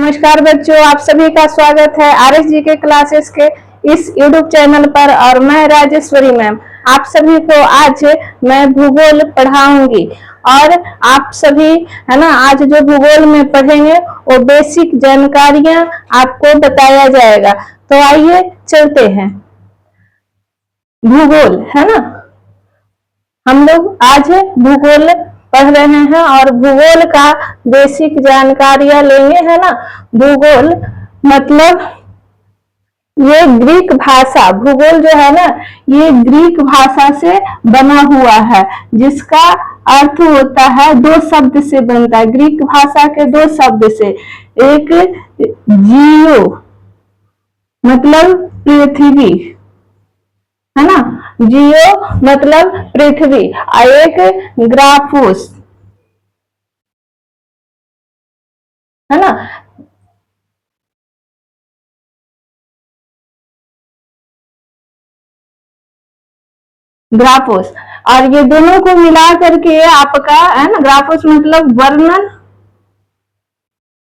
नमस्कार बच्चों, आप सभी का स्वागत है आरएस जी के क्लासेस के इस यूट्यूब चैनल पर। और मैं राजेश्वरी मैम आप सभी को आज मैं भूगोल पढ़ाऊंगी। और आप सभी है ना, आज जो भूगोल में पढ़ेंगे वो बेसिक जानकारियां आपको बताया जाएगा। तो आइए चलते हैं। भूगोल है ना, हम लोग आज भूगोल पढ़ रहे हैं और भूगोल का बेसिक जानकारियां लेंगे, है ना। भूगोल मतलब ये ग्रीक भाषा, भूगोल जो है ना ये ग्रीक भाषा से बना हुआ है, जिसका अर्थ होता है, दो शब्द से बनता है। ग्रीक भाषा के दो शब्द से, एक जियो मतलब पृथ्वी है ना, जियो मतलब पृथ्वी, और एक ग्राफोस है ना। ग्राफोस, और ये दोनों को मिला करके आपका है ना, ग्राफोस मतलब वर्णन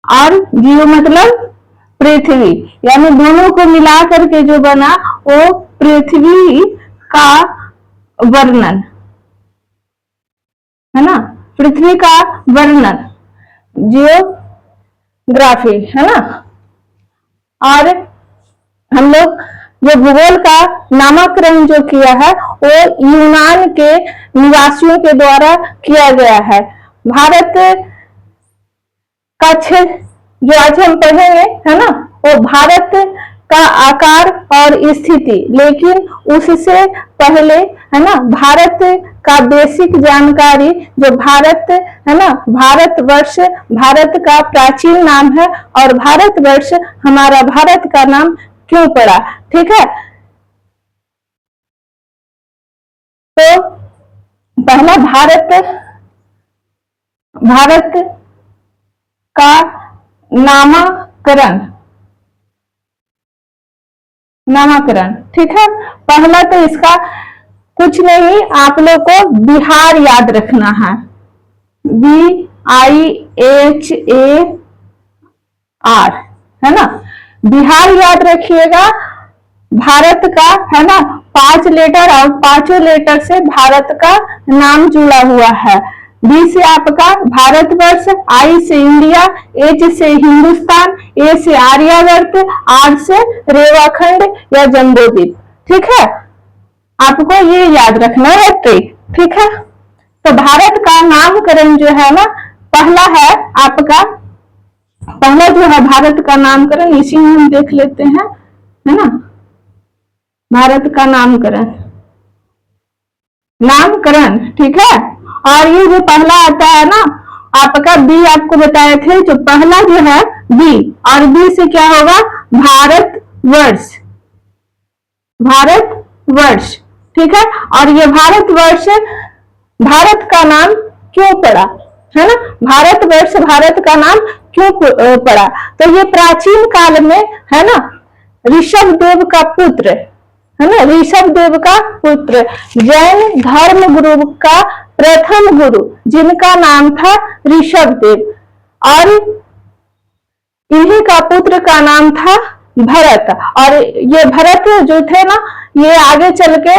और जियो मतलब पृथ्वी, यानी दोनों को मिला करके जो बना वो पृथ्वी का वर्णन है ना, पृथ्वी का वर्णन जियोग्राफी है ना। और हम लोग जो भूगोल का नामकरण जो किया है वो यूनान के निवासियों के द्वारा किया गया है। भारत का क्षेत्र जो आज हम पढ़ेंगे है ना, वो भारत का आकार और स्थिति, लेकिन उससे पहले है ना भारत का बेसिक जानकारी, जो भारत है ना, भारतवर्ष भारत का प्राचीन नाम है और भारतवर्ष हमारा भारत का नाम क्यों पड़ा, ठीक है। तो पहला भारत का नामकरण, ठीक है। पहला तो इसका कुछ नहीं, आप लोग को बिहार याद रखना है, BIHAR है ना, बिहार याद रखिएगा। भारत का है ना 5 लेटर, और पांचों लेटर से भारत का नाम जुड़ा हुआ है। B से आपका भारतवर्ष, I से इंडिया, H से हिंदुस्तान, A से आर्यावर्त, R से रेवाखंड या जम्बूद्वीप, ठीक है। आपको ये याद रखना है ट्रिक, ठीक है। तो भारत का नामकरण जो है ना, पहला है आपका, पहला जो है भारत का नामकरण, इसी में हम देख लेते हैं है ना। भारत का नामकरण ठीक है। और ये जो पहला आता है ना आपका बी, आपको बताए थे, जो पहला जो है बी, और बी से क्या होगा भारतवर्ष, भारतवर्ष, ठीक है। और ये भारतवर्ष भारत का नाम क्यों पड़ा है ना, भारतवर्ष भारत का नाम क्यों पड़ा, तो ये प्राचीन काल में है ना ऋषभ देव का पुत्र है ना, ऋषभ देव का पुत्र, जैन धर्म गुरु का प्रथम गुरु जिनका नाम था ऋषभ देव, और इन्हीं का पुत्र का नाम था भरत। और ये भरत जो थे ना, ये आगे चल के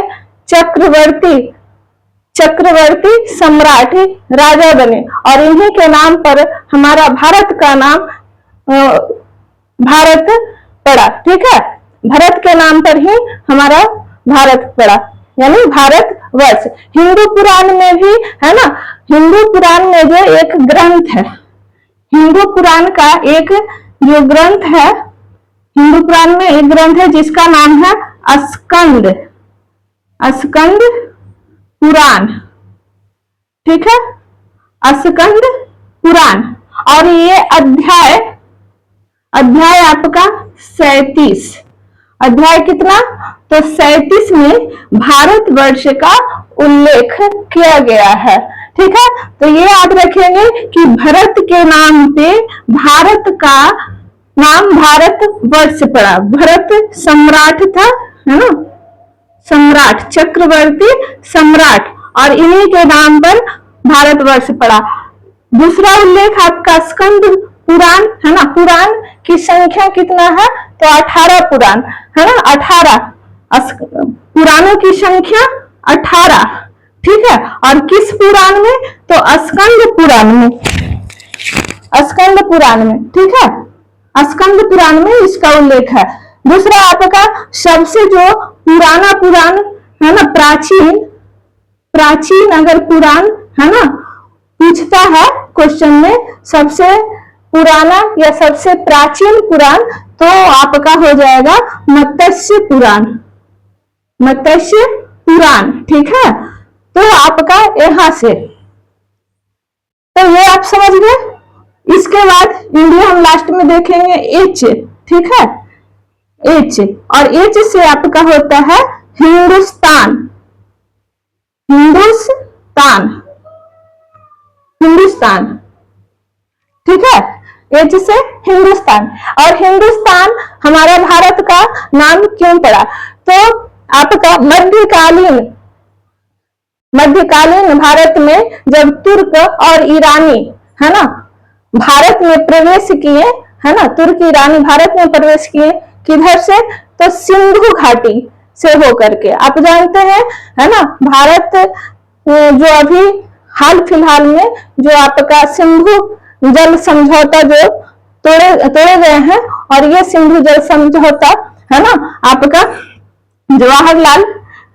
चक्रवर्ती सम्राट राजा बने, और इन्हीं के नाम पर हमारा भारत का नाम भारत पड़ा, ठीक है। भरत के नाम पर ही हमारा भारत पड़ा, यानी भारतवर्ष। हिंदू पुराण में भी है ना, हिंदू पुराण में जो एक ग्रंथ है, हिंदू पुराण का एक जो ग्रंथ है, हिंदू पुराण में एक ग्रंथ है जिसका नाम है स्कंद पुराण, ठीक है, स्कंद पुराण। और ये अध्याय आपका 37, अध्याय कितना, तो 37 में भारतवर्ष का उल्लेख किया गया है, ठीक है। तो ये याद रखेंगे कि भरत के नाम पे भारत का नाम भारतवर्ष पड़ा। भरत सम्राट था है ना, सम्राट, चक्रवर्ती सम्राट, और इन्हीं के नाम पर भारतवर्ष पड़ा। दूसरा उल्लेख आपका स्कंद पुराण है ना, पुराण की संख्या कितना है, तो 18 पुराण है ना, 18 पुराणों की संख्या 18, ठीक है। और किस पुराण में, तो स्कंद पुराण में, स्कंद पुराण में, ठीक है, स्कंद पुराण में इसका उल्लेख है। दूसरा आपका सबसे जो पुराना पुराण है ना, प्राचीन प्राचीन अगर पुराण है ना पूछता है क्वेश्चन में, सबसे पुराना या सबसे प्राचीन पुराण, तो आपका हो जाएगा मत्स्य पुराण, मत्स्य पुराण, ठीक है। तो आपका यहां से, तो ये आप समझ गए। इसके बाद इंडिया हम लास्ट में देखेंगे एच, ठीक है, एच, और एच से आपका होता है हिंदुस्तान, हिंदुस्तान, हिंदुस्तान, ठीक है, एच से हिंदुस्तान। और हिंदुस्तान हमारा भारत का नाम क्यों पड़ा, तो आपका मध्यकालीन भारत में जब तुर्क और ईरानी है ना भारत में प्रवेश किए, है ना, तुर्क ईरानी भारत में प्रवेश किए, किधर से, तो सिंधु घाटी से होकर के। आप जानते हैं है ना, भारत जो अभी हाल फिलहाल में जो आपका सिंधु जल समझौता जो तोड़े गए हैं, और ये सिंधु जल समझौता है ना आपका जवाहरलाल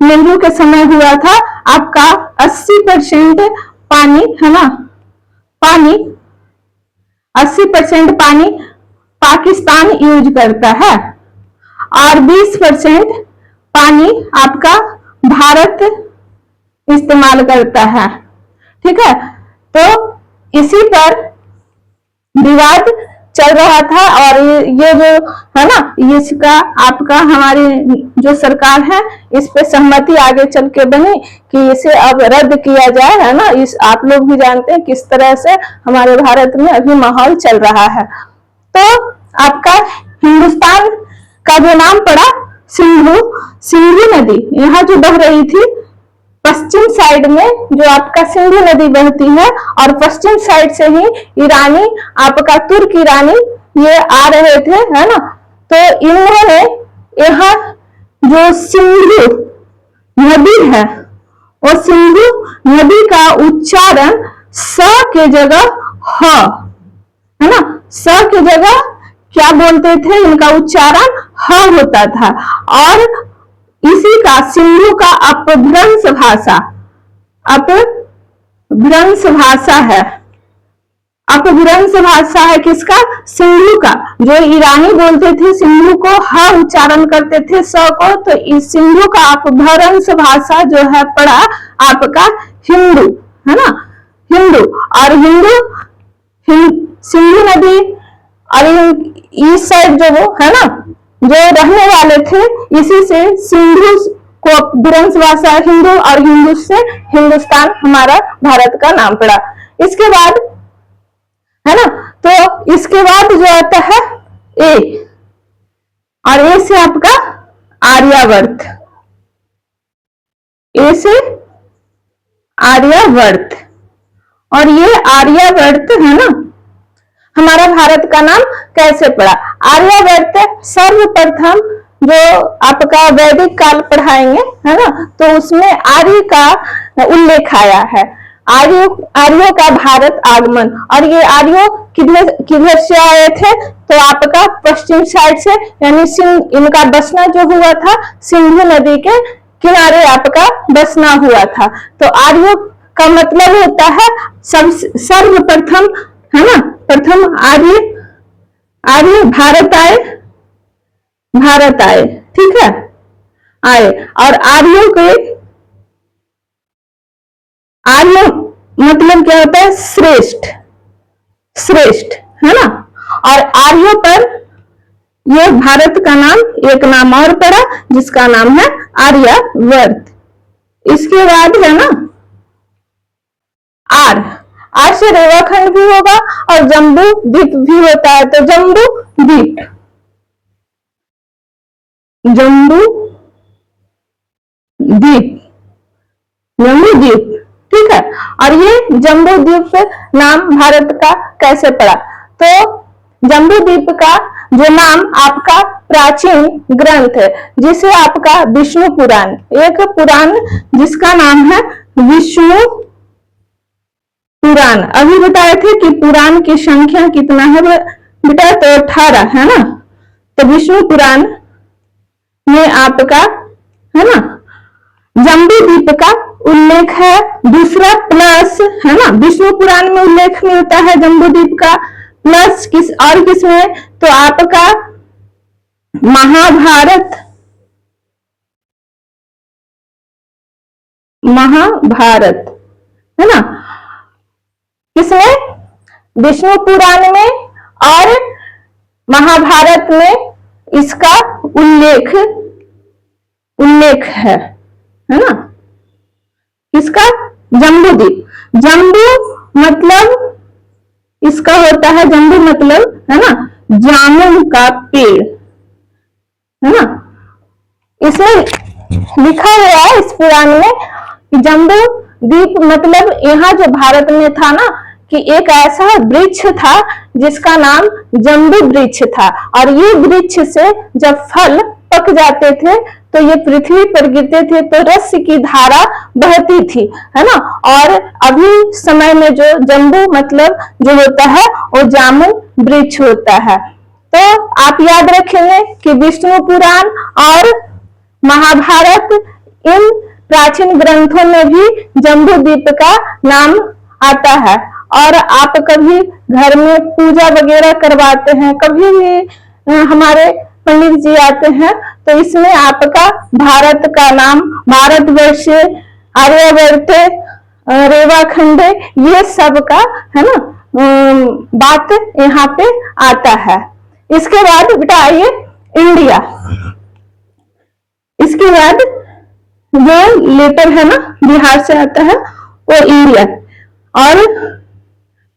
नेहरू के समय हुआ था। आपका 80% पानी है ना, पानी 80% पानी पाकिस्तान यूज करता है, और 20% पानी आपका भारत इस्तेमाल करता है, ठीक है। तो इसी पर विवाद चल रहा था, और ये जो है ना, इसका आपका हमारी जो सरकार है इस पे सहमति आगे चल के बनी कि इसे अब रद्द किया जाए, है ना। इस आप लोग भी जानते हैं किस तरह से हमारे भारत में अभी माहौल चल रहा है। तो आपका हिंदुस्तान का जो नाम पड़ा, सिंधु नदी यहाँ जो बह रही थी, पश्चिम साइड में जो आपका सिंधु नदी बहती है, और पश्चिम साइड से ही ईरानी आपका तुर्क ईरानी ये आ रहे थे, है ना। तो इन्होंने यहाँ जो सिंधु नदी है, वो सिंधु नदी का उच्चारण स के जगह ह, है ना, स के जगह क्या बोलते थे, इनका उच्चारण ह होता था। और इसी का सिंधु का अपभ्रंश भाषा, अपभ्रंश भाषा है, अपभ्रंश भाषा है किसका, सिंधु का। जो ईरानी बोलते थे सिंधु को ह उच्चारण करते थे स को, तो इस सिंधु का अपभ्रंश भाषा जो है पड़ा आपका हिंदू, है ना, हिंदू। और सिंधु नदी और इस साइड जो वो है ना जो रहने वाले थे, इसी से सिंधु को अपभ्रंश भाषा हिंदू, और हिंदू से हिंदुस्तान हमारा भारत का नाम पड़ा। इसके बाद है ना, तो इसके बाद जो आता है ए, और ए से आपका आर्यावर्त, ए से आर्यावर्त। और ये आर्यावर्त है ना हमारा भारत का नाम कैसे पड़ा, आर्यावर्त सर्वप्रथम जो आपका वैदिक काल पढ़ाएंगे है ना, तो उसमें आर्य का उल्लेख आया है, आर्यों का भारत आगमन। और ये आर्यों किधर से आए थे, तो आपका पश्चिम साइड से, यानी इनका बसना जो हुआ था सिंधु नदी के किनारे आपका बसना हुआ था। तो आर्यों का मतलब होता है सर्वप्रथम, है ना, प्रथम आर्य भारत आए, भारत आए, ठीक है, आए। और आर्य मतलब क्या होता है, श्रेष्ठ, श्रेष्ठ, है ना। और आर्यों पर ये भारत का नाम एक नाम और पड़ा जिसका नाम है आर्यावर्त। इसके बाद है ना आर से रेवाखंड भी होगा और जम्बू द्वीप भी होता है, तो जम्बू द्वीप, जम्बू द्वीप, जम्बू द्वीप, ठीक है। और ये जम्बू द्वीप नाम भारत का कैसे पड़ा, तो जम्बू द्वीप का जो नाम आपका प्राचीन ग्रंथ है, जिसे आपका विष्णु पुराण, एक पुराण जिसका नाम है विष्णु पुराण। अभी बताए थे कि पुराण की संख्या कितना है बेटा, तो 18 है ना। तो विष्णु पुराण में आपका है ना जम्बू द्वीप का उल्लेख है। दूसरा प्लस है ना, विष्णु पुराण में उल्लेख मिलता है जम्बू द्वीप का, प्लस किस और किसमें, तो आपका महाभारत, महाभारत है ना, किसमें, विष्णु पुराण में और महाभारत में इसका उल्लेख उल्लेख है ना। किसका, जम्बूद्वीप। जम्बू मतलब इसका होता है, जम्बू मतलब है ना जामुन का पेड़ है ना। इसमें लिखा हुआ है इस पुराण में कि जम्बू द्वीप मतलब यहाँ जो भारत में था ना, कि एक ऐसा वृक्ष था जिसका नाम जम्बू वृक्ष था, और ये वृक्ष से जब फल पक जाते थे तो ये पृथ्वी पर गिरते थे तो रस की धारा बहती थी है ना। और अभी समय में जो जम्बू मतलब जो होता है वो जामुन वृक्ष होता है। तो आप याद रखेंगे कि विष्णु पुराण और महाभारत, इन प्राचीन ग्रंथों में भी जम्बू द्वीप का नाम आता है। और आप कभी घर में पूजा वगैरह करवाते हैं, कभी भी हमारे पंडित जी आते हैं तो इसमें आपका भारत का नाम, भारतवर्ष, आर्यवर्त, रेवाखंड, ये सब का है ना बात यहाँ पे आता है। इसके बाद बेटा आइए इंडिया। इसके बाद जो लेटर है ना बिहार से आता है वो इंडिया, और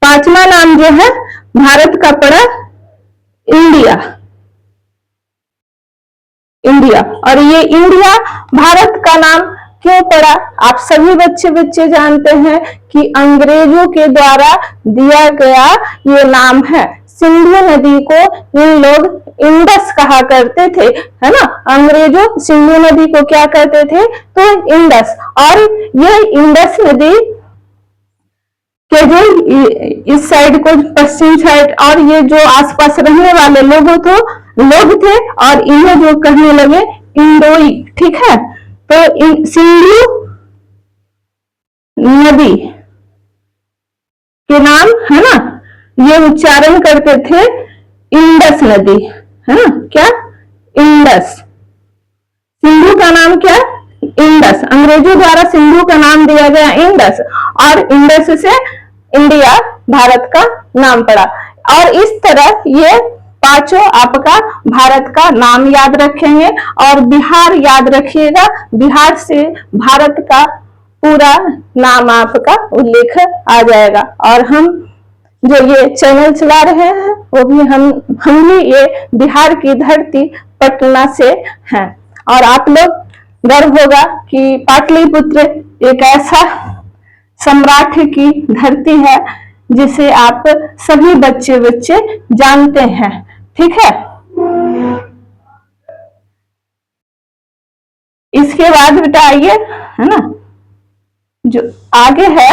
पांचवा नाम जो है भारत का पड़ा इंडिया। इंडिया, और ये इंडिया भारत का नाम क्यों पड़ा, आप सभी बच्चे जानते हैं कि अंग्रेजों के द्वारा दिया गया ये नाम है। सिंधु नदी को इन लोग इंडस कहा करते थे है ना, अंग्रेजों सिंधु नदी को क्या कहते थे, तो इंडस। और ये इंडस नदी के जो इस साइड को पश्चिम साइड और ये जो आसपास रहने वाले लोग थे और इन्हें जो कहने लगे इंडोई, ठीक है। तो सिंधु नदी के नाम है ना ये उच्चारण करते थे इंडस नदी है ना, क्या, इंडस। सिंधु का नाम क्या, इंडस। अंग्रेजों द्वारा सिंधु का नाम दिया गया इंडस, और इंडस से इंडिया भारत का नाम पड़ा। और इस तरह ये पांचों आपका भारत का नाम याद रखेंगे, और बिहार याद रखिएगा, बिहार से भारत का पूरा नाम आपका उल्लेख आ जाएगा। और हम जो ये चैनल चला रहे हैं वो भी हम भी ये बिहार की धरती पटना से हैं, और आप लोग गर्व होगा कि पाटलिपुत्र एक ऐसा सम्राट की धरती है जिसे आप सभी बच्चे जानते हैं, ठीक है। इसके बाद बेटा आइए है ना जो आगे है,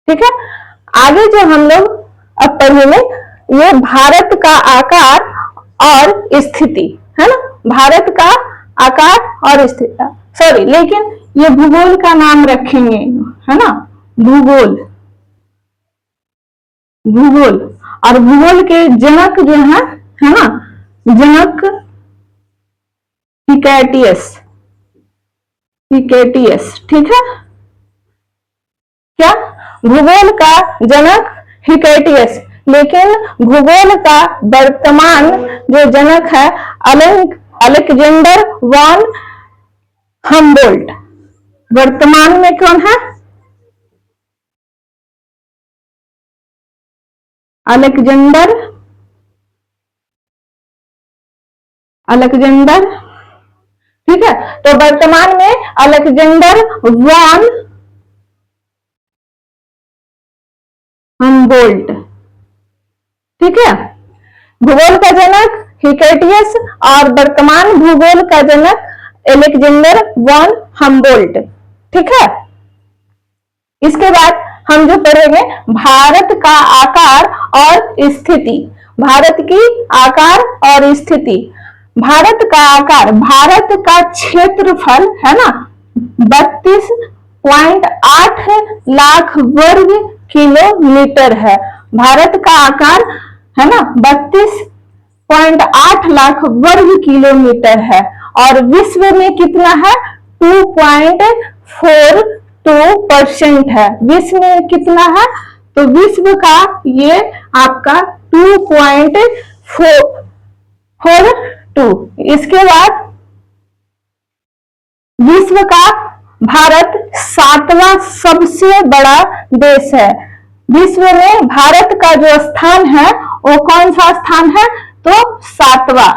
ठीक है। आगे जो हम लोग अब पढ़ेंगे ये भारत का आकार और स्थिति है ना, भारत का आकार और स्थिति, सॉरी, लेकिन ये भूगोल का नाम रखेंगे है ना, भूगोल। भूगोल और भूगोल के जनक जो है ना, जनक हिकैटियस, हिकैटियस, ठीक है। क्या, भूगोल का जनक हिकैटियस, लेकिन भूगोल का वर्तमान जो जनक है अलेक्जेंडर वॉन हम्बोल्ट। वर्तमान में कौन है, अलेक्जेंडर, ठीक है। तो वर्तमान में अलेक्जेंडर वॉन हम्बोल्ट, ठीक है। भूगोल का जनक हिकेटियस और वर्तमान भूगोल का जनक अलेक्जेंडर वॉन हम्बोल्ट, ठीक है। इसके बाद हम जो पढ़ेंगे भारत का आकार और स्थिति, भारत की आकार और स्थिति। भारत का आकार, भारत का क्षेत्रफल है ना 32.8 लाख वर्ग किलोमीटर है। भारत का आकार है ना 32.8 लाख वर्ग किलोमीटर है। और विश्व में कितना है 2.42% है। विश्व में कितना है, तो विश्व का ये आपका 2.42। इसके बाद विश्व का भारत 7वां सबसे बड़ा देश है। विश्व में भारत का जो स्थान है वो कौन सा स्थान है, तो 7वां।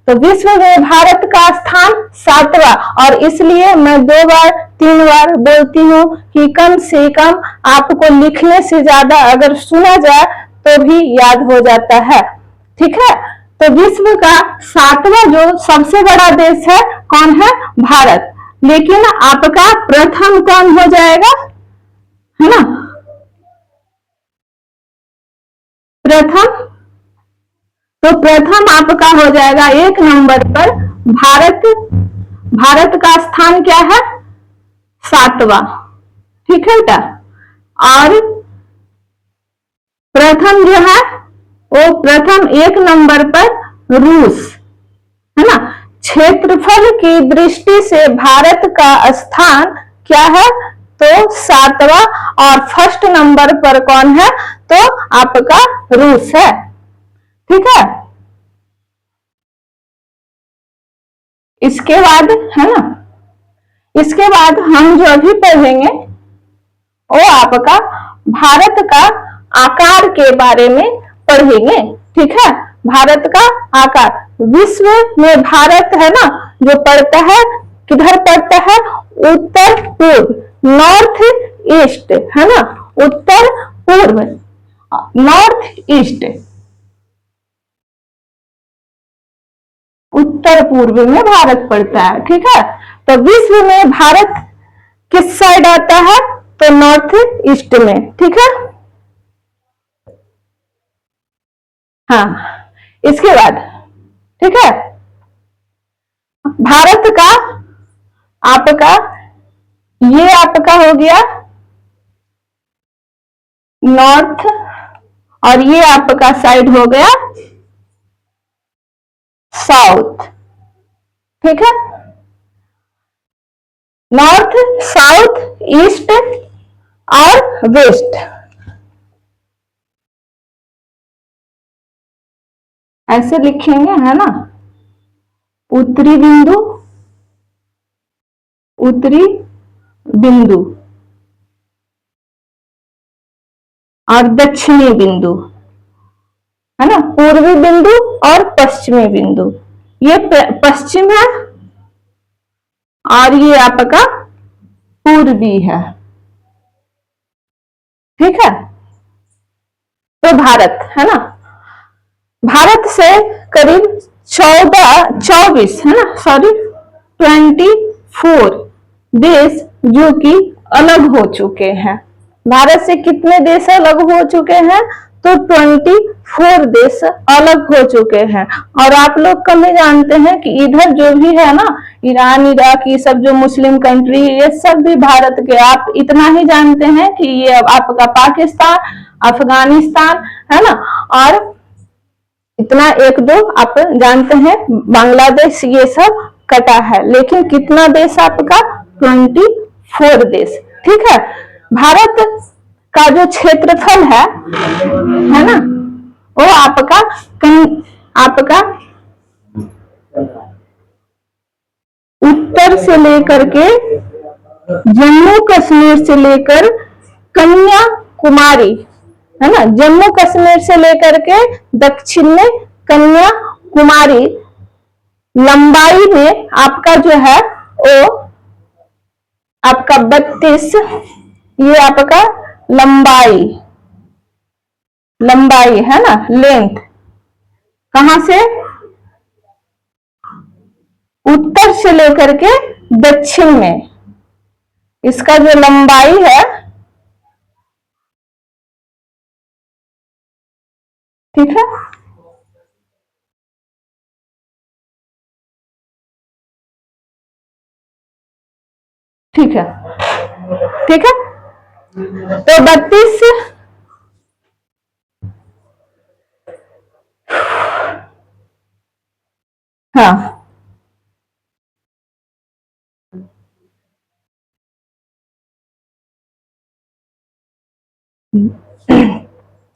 तो विश्व में भारत का स्थान 7वां, और इसलिए मैं 2 बार 3 बार बोलती हूँ कि कम से कम आपको लिखने से ज्यादा अगर सुना जाए तो भी याद हो जाता है, ठीक है। तो विश्व का 7वां जो सबसे बड़ा देश है कौन है, भारत। लेकिन आपका प्रथम कौन हो जाएगा, है ना, प्रथम, तो प्रथम आपका हो जाएगा 1 नंबर पर भारत। भारत का स्थान क्या है, 7वां, ठीक है बेटा। और प्रथम जो है वो प्रथम 1 नंबर पर रूस, है ना। क्षेत्रफल की दृष्टि से भारत का स्थान क्या है, तो 7वां, और फर्स्ट नंबर पर कौन है, तो आपका रूस है, ठीक है। इसके बाद है ना, इसके बाद हम जो अभी पढ़ेंगे वो आपका भारत का आकार के बारे में पढ़ेंगे, ठीक है। भारत का आकार, विश्व में भारत है ना जो पड़ता है, किधर पड़ता है, उत्तर पूर्व, नॉर्थ ईस्ट, है ना, उत्तर पूर्व, नॉर्थ ईस्ट, उत्तर पूर्व में भारत पड़ता है, ठीक है। तो विश्व में भारत किस साइड आता है, तो नॉर्थ ईस्ट में, ठीक है। हाँ, इसके बाद ठीक है, भारत का आपका ये आपका हो गया नॉर्थ, और ये आपका साइड हो गया साउथ, ठीक है। नॉर्थ, साउथ, ईस्ट और वेस्ट, ऐसे लिखेंगे, है ना। उत्तरी बिंदु, उत्तरी बिंदु और दक्षिणी बिंदु, है ना, पूर्वी बिंदु और पश्चिमी बिंदु। ये पश्चिम है और ये आपका पूर्वी है, ठीक है। तो भारत है ना, भारत से करीब 24 है ना, सॉरी 24 देश जो कि अलग हो चुके हैं। भारत से कितने देश अलग हो चुके हैं, तो 24 देश अलग हो चुके हैं। और आप लोग कम ही जानते हैं कि इधर जो भी है ना, ईरान, इराक, ये सब जो मुस्लिम कंट्री, ये सब भी भारत के, आप इतना ही जानते हैं कि ये आपका पाकिस्तान, अफगानिस्तान, है ना, और इतना 1-2 आप जानते हैं बांग्लादेश, ये सब कटा है। लेकिन कितना देश आपका, 24 देश, ठीक है। भारत का जो क्षेत्रफल है ना, वो आपका उत्तर से लेकर के जम्मू कश्मीर से लेकर कन्याकुमारी, है ना, जम्मू कश्मीर से लेकर के दक्षिण में कन्याकुमारी, लंबाई में आपका जो है वो आपका 32, ये आपका लंबाई है ना, लेंथ। कहां से? उत्तर से लेकर के दक्षिण में इसका जो लंबाई है, ठीक है, ठीक है, ठीक है। तो 32, हाँ,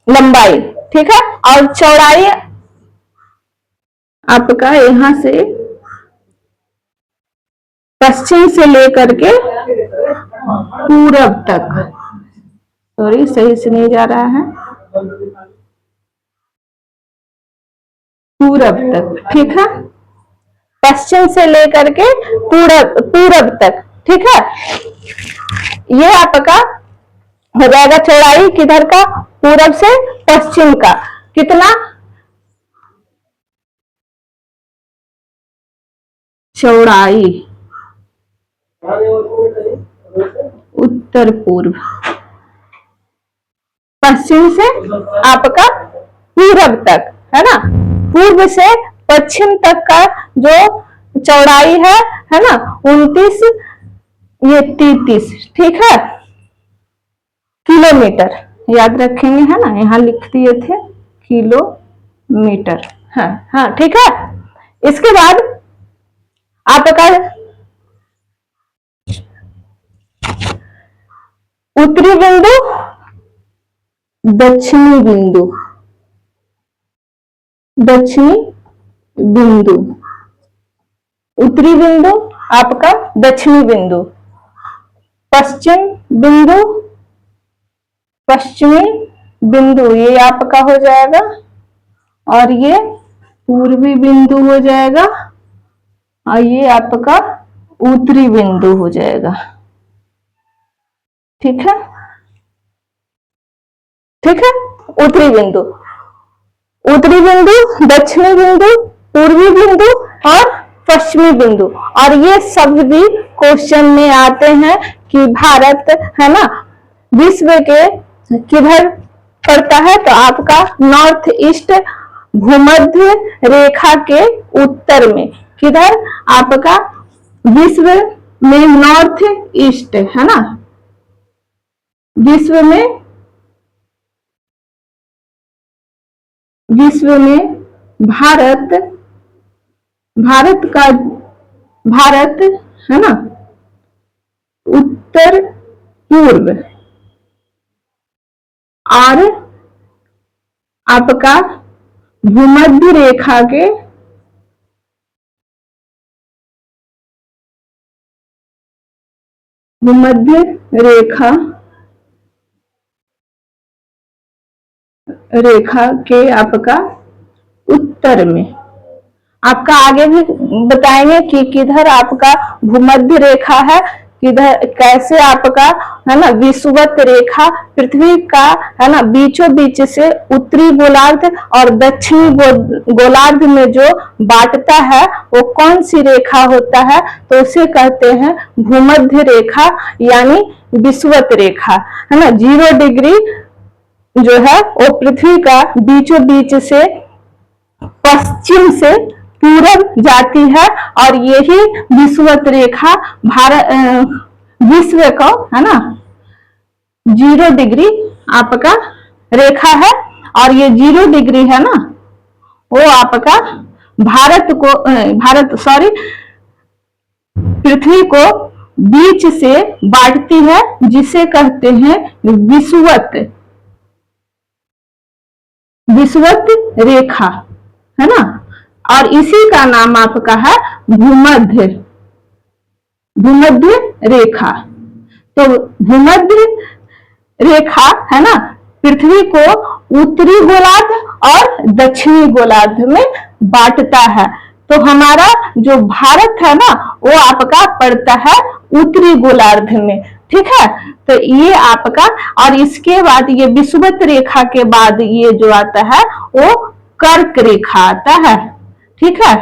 लंबाई, ठीक है। और चौड़ाई आपका यहां से पश्चिम से लेकर के पूरब तक, सॉरी सही से नहीं जा रहा है, पूरब तक, ठीक है, पश्चिम से लेकर के पूरब तक, ठीक है। ये आपका हो जाएगा चौड़ाई किधर का? पूरब से पश्चिम का। कितना? चौड़ाई उत्तर पूर्व, पश्चिम से आपका पूरब तक, है ना, पूर्व से पश्चिम तक का जो चौड़ाई है ना, 29, ये 33, ठीक है, किलोमीटर याद रखेंगे, है ना, यहां लिख दिए थे किलोमीटर, हाँ हाँ, ठीक है। इसके बाद आपका उत्तरी बिंदु, दक्षिणी बिंदु, दक्षिणी बिंदु, उत्तरी बिंदु आपका दक्षिणी बिंदु, पश्चिम बिंदु, पश्चिमी बिंदु, ये आपका हो जाएगा, और ये पूर्वी बिंदु हो जाएगा, और ये आपका उत्तरी बिंदु हो जाएगा, ठीक है, ठीक है। उत्तरी बिंदु, उत्तरी बिंदु, दक्षिणी बिंदु, पूर्वी बिंदु और पश्चिमी बिंदु। और ये शब्द भी क्वेश्चन में आते हैं कि भारत, है ना, विश्व के किधर पड़ता है? तो आपका नॉर्थ ईस्ट भूमध्य रेखा के उत्तर में, किधर? आपका विश्व में नॉर्थ ईस्ट, है ना, विश्व में भारत, भारत है ना, उत्तर पूर्व, और आपका भूमध्य रेखा के भूमध्य रेखा के आपका उत्तर में। आपका आगे भी बताएंगे कि किधर आपका भूमध्य रेखा है, किधर कैसे आपका, है ना, विषुवत रेखा पृथ्वी का, है ना, बीचों बीच से उत्तरी गोलार्ध और दक्षिणी गोलार्ध में जो बांटता है वो कौन सी रेखा होता है? तो उसे कहते हैं भूमध्य रेखा, यानी विषुवत रेखा, है ना। 0 डिग्री जो है वो पृथ्वी का बीचों बीच से पश्चिम से पूरब जाती है, और यही विषुवत रेखा भारत विश्व को, है ना, 0 डिग्री आपका रेखा है, और ये 0 डिग्री है ना, वो आपका पृथ्वी को बीच से बांटती है, जिसे कहते हैं विषुवत रेखा, है ना। और इसी का नाम आपका है भूमध्य रेखा। तो भूमध्य रेखा, है ना, पृथ्वी को उत्तरी गोलार्ध और दक्षिणी गोलार्ध में बांटता है। तो हमारा जो भारत है ना वो आपका पड़ता है उत्तरी गोलार्ध में, ठीक है। तो ये आपका, और इसके बाद ये विषुवत रेखा के बाद ये जो आता है वो कर्क रेखा आता है, ठीक है,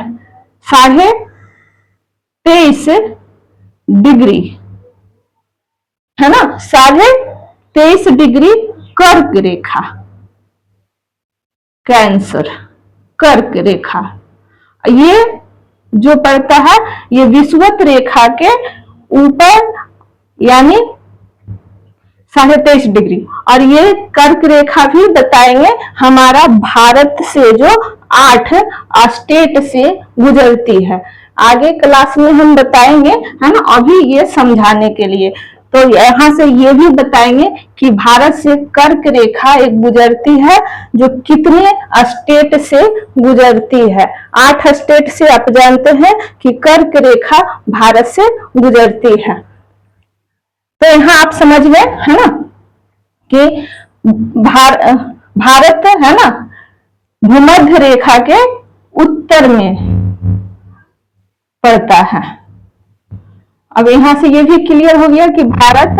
23.5 डिग्री, है ना, 23.5 डिग्री कर्क रेखा, कैंसर कर्क रेखा, ये जो पड़ता है ये विषुवत रेखा के ऊपर, यानी 23.5 डिग्री। और ये कर्क रेखा भी बताएंगे हमारा भारत से जो 8 स्टेट से गुजरती है, आगे क्लास में हम बताएंगे, है ना, अभी ये समझाने के लिए। तो यहाँ से ये भी बताएंगे कि भारत से कर्क रेखा एक गुजरती है जो कितने स्टेट से गुजरती है। 8 स्टेट से आप जानते हैं कि कर्क रेखा भारत से गुजरती है। तो यहाँ आप समझ गए, है ना, कि भारत है ना भूमध्य रेखा के उत्तर में पड़ता है। अब यहाँ से ये भी क्लियर हो गया कि भारत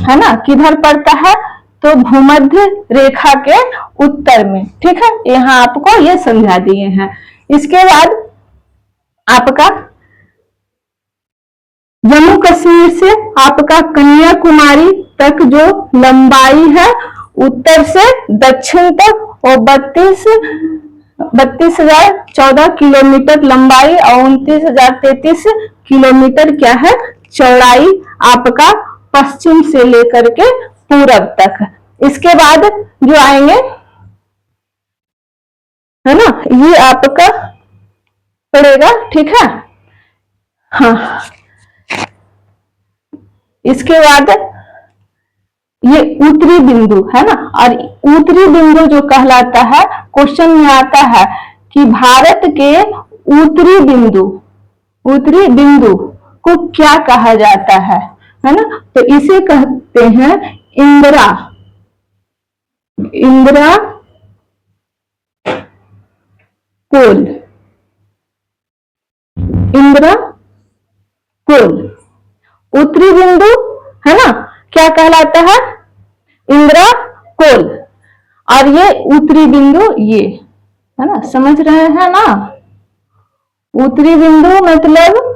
है ना किधर पड़ता है, तो भूमध्य रेखा के उत्तर में, ठीक है। यहाँ आपको ये समझा दिए हैं। इसके बाद आपका जम्मू कश्मीर से आपका कन्याकुमारी तक जो लंबाई है उत्तर से दक्षिण तक, और 32,014 किलोमीटर लंबाई और 29,033 किलोमीटर क्या है चौड़ाई आपका पश्चिम से लेकर के पूरब तक। इसके बाद जो आएंगे, है ना, ये आपका पड़ेगा, ठीक है। हाँ, इसके बाद ये उत्तरी बिंदु है ना, और उत्तरी बिंदु जो कहलाता है, क्वेश्चन में आता है कि भारत के उत्तरी बिंदु को क्या कहा जाता है ना, तो इसे कहते हैं इंदिरा कोल, इंदिरा कोल। उत्तरी बिंदु है ना क्या कहलाता है, इंदिरा कोल, और ये उत्तरी बिंदु ये है ना, समझ रहे हैं ना, उत्तरी बिंदु मतलब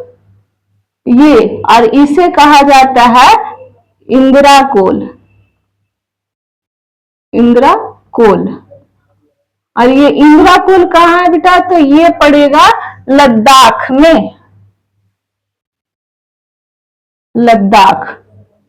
ये, और इसे कहा जाता है इंदिरा कोल, इंदिरा कोल। और ये इंदिरा कोल कहाँ है बेटा, तो ये पड़ेगा लद्दाख में, लद्दाख,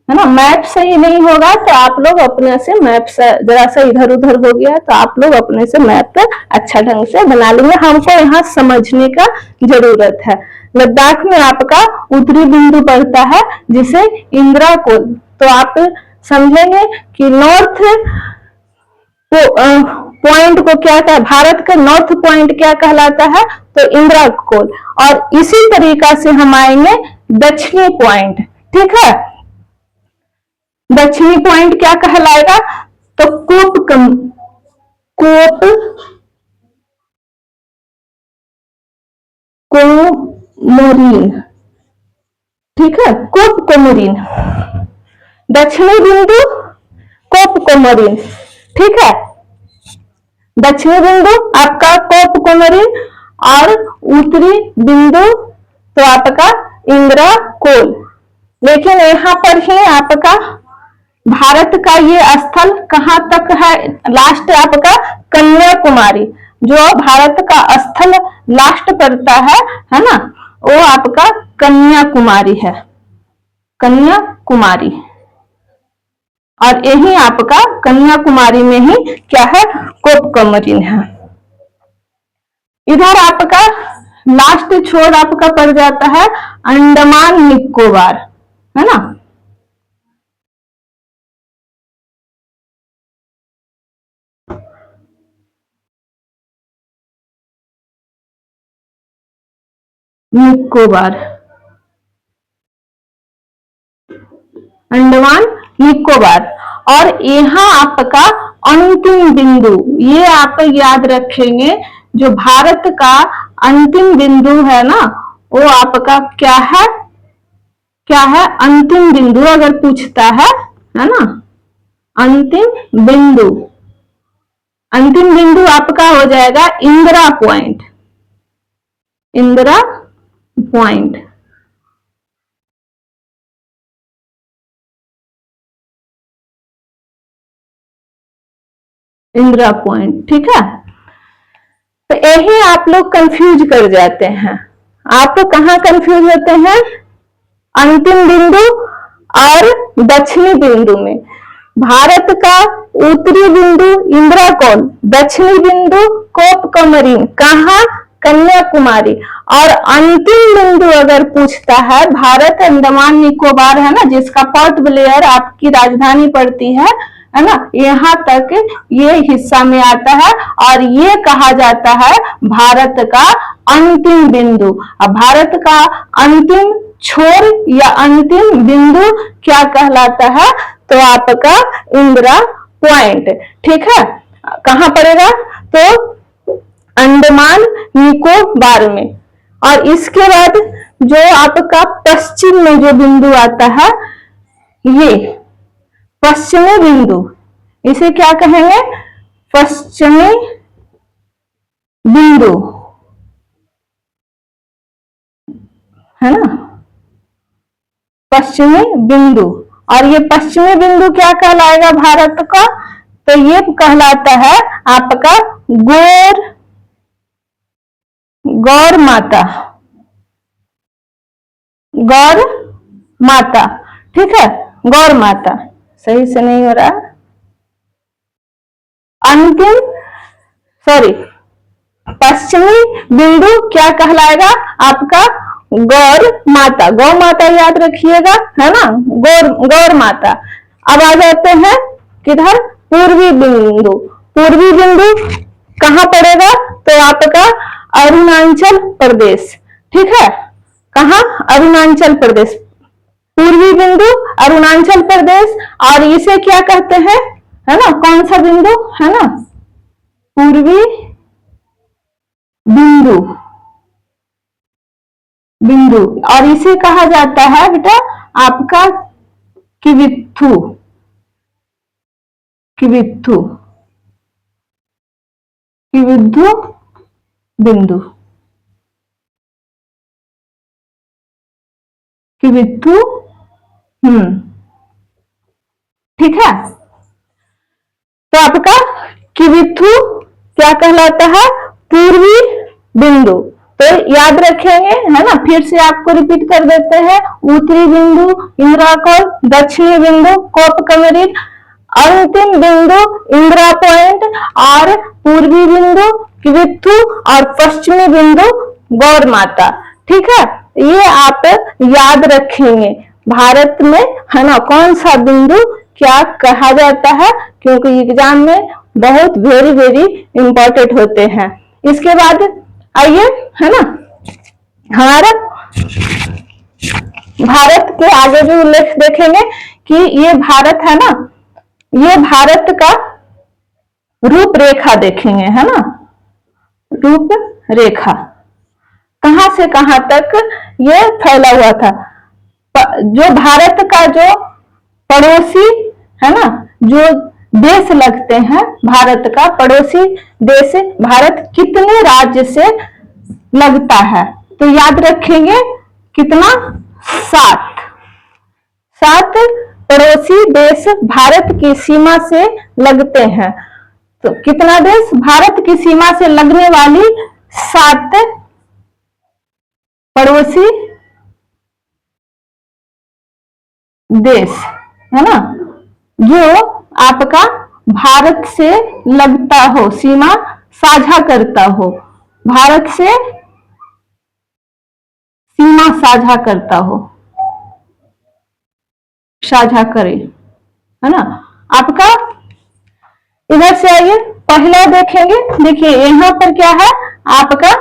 है ना। मैप सही नहीं होगा तो आप लोग अपने से मैप से जरा सा इधर उधर हो गया तो आप लोग अपने से मैप अच्छा ढंग से बना लेंगे, हमको यहाँ समझने का जरूरत है। लद्दाख में आपका उत्तरी बिंदु पड़ता है जिसे इंदिरा कोल, तो आप समझेंगे कि नॉर्थ पॉइंट को क्या कहता है, भारत का नॉर्थ पॉइंट क्या कहलाता है, तो इंदिरा कोल। और इसी तरीका से हम आएंगे दक्षिणी पॉइंट, ठीक है। दक्षिणी पॉइंट क्या कहलाएगा, तो कोमोरीन, ठीक है, कोप कोमोरीन, दक्षिणी बिंदु कोप कोमोरीन, ठीक है। दक्षिणी बिंदु आपका कोप कोमोरीन और उत्तरी बिंदु तो आपका इंदिरा कोल। लेकिन यहाँ पर ही आपका भारत का ये स्थल कहाँ तक है, लास्ट आपका कन्याकुमारी, जो भारत का स्थल लास्ट पड़ता है ना, वो आपका कन्याकुमारी है, कन्याकुमारी। और यही आपका कन्याकुमारी में ही क्या है, कोप कोमोरीन है। इधर आपका लास्ट छोर आपका पड़ जाता है अंडमान निकोबार, है ना। निकोबार, अंडमान निकोबार। और यहाँ आपका अंतिम बिंदु, ये आप याद रखेंगे, जो भारत का अंतिम बिंदु है ना, वो आपका क्या है, क्या है, अंतिम बिंदु अगर पूछता है ना, अंतिम बिंदु, अंतिम बिंदु आपका हो जाएगा Indira point, Indira point. Indira point, ठीक है। तो यही आप लोग कंफ्यूज कर जाते हैं। आप लोग कहाँ कंफ्यूज होते हैं, अंतिम बिंदु और दक्षिणी बिंदु में। भारत का उत्तरी बिंदु इंदिरा कौल, दक्षिणी बिंदु कोप कमरीन, कहा, कन्याकुमारी। और अंतिम बिंदु अगर पूछता है भारत अंडमान निकोबार है ना, जिसका पोर्ट ब्लेयर आपकी राजधानी पड़ती है ना, यहाँ तक ये हिस्सा में आता है और ये कहा जाता है भारत का अंतिम बिंदु। अब भारत का अंतिम छोर या अंतिम बिंदु क्या कहलाता है, तो आपका इंदिरा पॉइंट, ठीक है। कहां पड़ेगा, तो अंडमान निकोबार में। और इसके बाद जो आपका पश्चिम में जो बिंदु आता है, ये पश्चिमी बिंदु, इसे क्या कहेंगे, पश्चिमी बिंदु, है ना, पश्चिमी बिंदु। और ये पश्चिमी बिंदु क्या कहलाएगा भारत का, तो ये कहलाता है आपका गौर माता, गौर माता, ठीक है, गौर माता। सही से नहीं हो रहा, अंतिम, सॉरी, पश्चिमी बिंदु क्या कहलाएगा आपका, गौर माता। गौ माता याद रखिएगा, है ना, गौर माता। अब आ जाते हैं किधर, पूर्वी बिंदु। पूर्वी बिंदु कहां पड़ेगा, तो आपका अरुणाचल प्रदेश, ठीक है, कहा, अरुणाचल प्रदेश। पूर्वी बिंदु अरुणाचल प्रदेश। और इसे क्या कहते हैं, है ना, कौन सा बिंदु, है ना, पूर्वी बिंदु, बिंदु। और इसे कहा जाता है बेटा आपका किविथु, किविथु, किविथु बिंदु, किविथु, ठीक है। तो आपका किविथु क्या कहलाता है, पूर्वी बिंदु। तो याद रखेंगे, है ना, फिर से आपको रिपीट कर देते हैं, उत्तरी बिंदु इंदिरा कौल, दक्षिणी बिंदु कोप कमरीन, अंतिम बिंदु इंदिरा पॉइंट, और पूर्वी बिंदु किविथु, और पश्चिमी बिंदु गौर माता, ठीक है। ये आप याद रखेंगे भारत में, है ना, कौन सा बिंदु क्या कहा जाता है, क्योंकि एग्जाम में बहुत वेरी वेरी इंपॉर्टेंट होते हैं। इसके बाद आइए, है ना, हमारा भारत के आगे भी उल्लेख देखेंगे कि ये भारत है ना, ये भारत का रूपरेखा देखेंगे, है ना, रूपरेखा कहां से कहां तक ये फैला हुआ था। जो भारत का जो पड़ोसी, है ना, जो देश लगते हैं, भारत का पड़ोसी देश भारत कितने राज्य से लगता है, तो याद रखेंगे कितना, 7 पड़ोसी देश भारत की सीमा से लगते हैं। तो कितना देश, भारत की सीमा से लगने वाली 7 पड़ोसी देश, है ना, जो आपका भारत से लगता हो, सीमा साझा करता हो, भारत से सीमा साझा करता हो, साझा करे, है ना। आपका इधर से आइए, पहला देखेंगे। देखिए यहाँ पर क्या है आपका,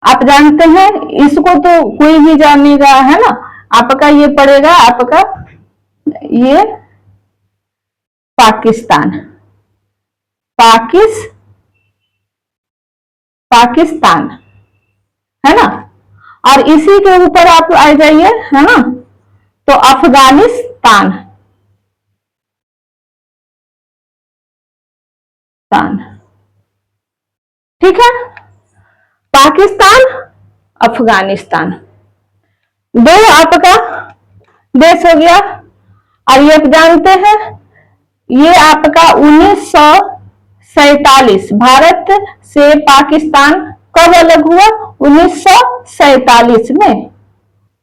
आप जानते हैं इसको तो कोई भी जानेगा, है ना, आपका ये पड़ेगा आपका ये पाकिस्तान, पाकिस्तान, है ना। और इसी के ऊपर आप आ जाइए, है ना, तो अफगानिस्तान, ठीक है। पाकिस्तान, अफगानिस्तान, दो आपका देश हो गया। और ये आप जानते हैं, ये आपका 1947 भारत से पाकिस्तान कब अलग हुआ? 1947 में,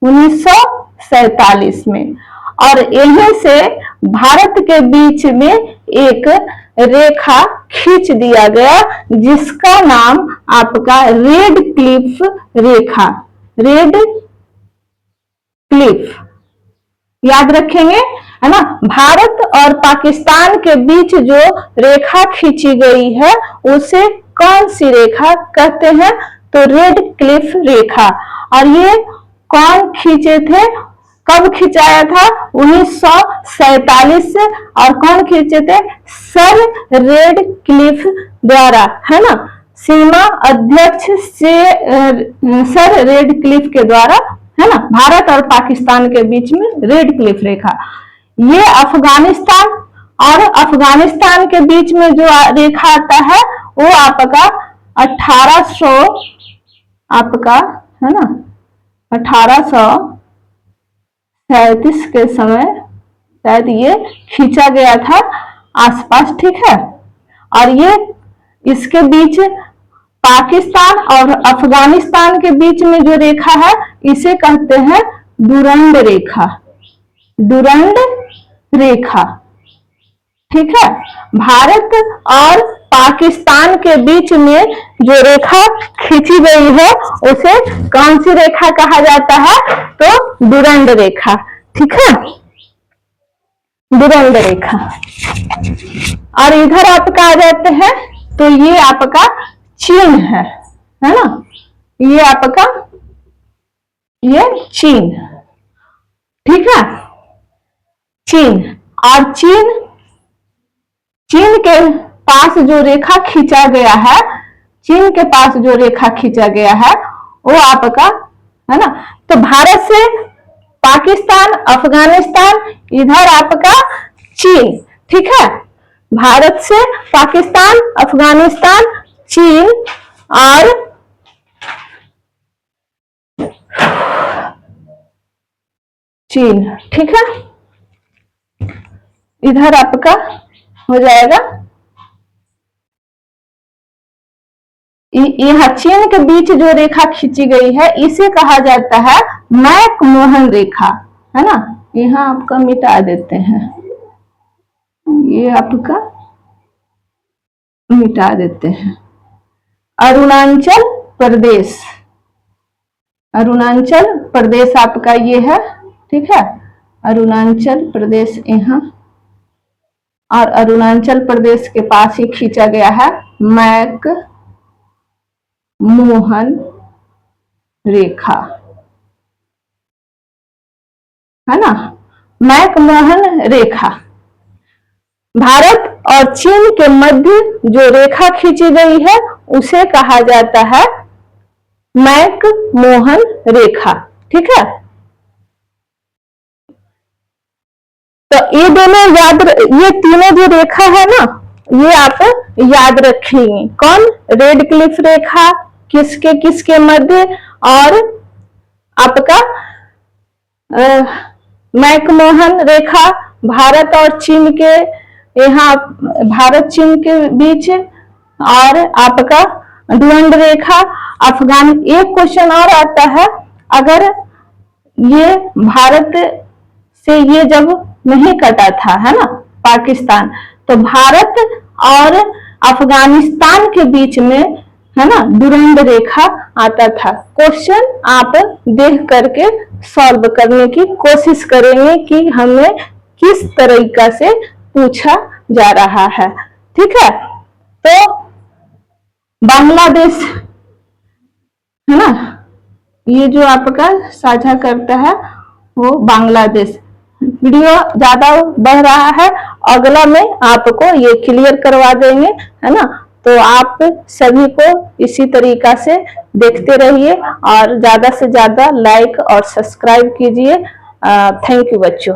1947 में। और यहीं से भारत के बीच में एक रेखा खींच दिया गया जिसका नाम आपका रेड क्लिफ रेखा, रेड क्लिफ, याद रखेंगे, है ना। भारत और पाकिस्तान के बीच जो रेखा खींची गई है उसे कौन सी रेखा कहते हैं? तो रेड क्लिफ रेखा। और ये कौन खींचे थे, कब खिंचाया था? 1947 से। और कौन खींचे थे? सर रेड क्लिफ द्वारा, है ना, सीमा अध्यक्ष से सर रेड क्लिफ के द्वारा, है ना, भारत और पाकिस्तान के बीच में रेड क्लिफ रेखा। ये अफगानिस्तान और अफगानिस्तान के बीच में जो रेखा आता है वो आपका 1800 आपका, है ना, 1837 के समय शायद ये खींचा गया था आसपास, ठीक है। और ये इसके बीच पाकिस्तान और अफगानिस्तान के बीच में जो रेखा है इसे कहते हैं डुरंड रेखा, डुरंड रेखा, ठीक है। भारत और पाकिस्तान के बीच में जो रेखा खींची गई है उसे कौन सी रेखा कहा जाता है? तो डुरंड रेखा, ठीक है, डुरंड रेखा। और इधर आपका आ जाते हैं तो ये आपका चीन है ना, ये आपका, ये चीन, ठीक है, चीन। और चीन के पास जो रेखा खींचा गया है, चीन के पास जो रेखा खींचा गया है वो आपका, है ना, तो भारत से पाकिस्तान, अफगानिस्तान, इधर आपका चीन, ठीक है। भारत से पाकिस्तान, अफगानिस्तान, चीन और चीन, ठीक है। इधर आपका हो जाएगा, यहाँ चीन के बीच जो रेखा खींची गई है इसे कहा जाता है मैक-मोहन रेखा, है ना। यहाँ आपका मिटा देते हैं, ये आपका मिटा देते हैं। अरुणाचल प्रदेश, अरुणाचल प्रदेश आपका ये है, ठीक है, अरुणाचल प्रदेश यहाँ। और अरुणाचल प्रदेश के पास ही खींचा गया है मैक-मोहन रेखा, है ना, मैक-मोहन रेखा। भारत और चीन के मध्य जो रेखा खींची गई है उसे कहा जाता है मैक-मोहन रेखा, ठीक है। तो ये दोनों ये तीनों जो रेखा है ना ये आप याद रखेंगे। कौन? रेड क्लिफ रेखा किसके किसके मध्य, और आपका मैक-मोहन रेखा भारत और चीन के, यहाँ भारत चीन के बीच, और आपका डुरंड रेखा अफगान। एक क्वेश्चन और आता है, अगर ये भारत से ये जब नहीं कटा था, है ना, पाकिस्तान, तो भारत और अफगानिस्तान के बीच में, है ना, डुरंड रेखा आता था। क्वेश्चन आप देख करके सॉल्व करने की कोशिश करेंगे कि हमें किस तरीका से पूछा जा रहा है, ठीक है। तो बांग्लादेश, है ना, ये जो आपका साझा करता है वो बांग्लादेश। वीडियो ज्यादा बढ़ रहा है, अगला में आपको ये क्लियर करवा देंगे, है ना। तो आप सभी को इसी तरीका से देखते रहिए और ज्यादा से ज्यादा लाइक और सब्सक्राइब कीजिए। थैंक यू बच्चों।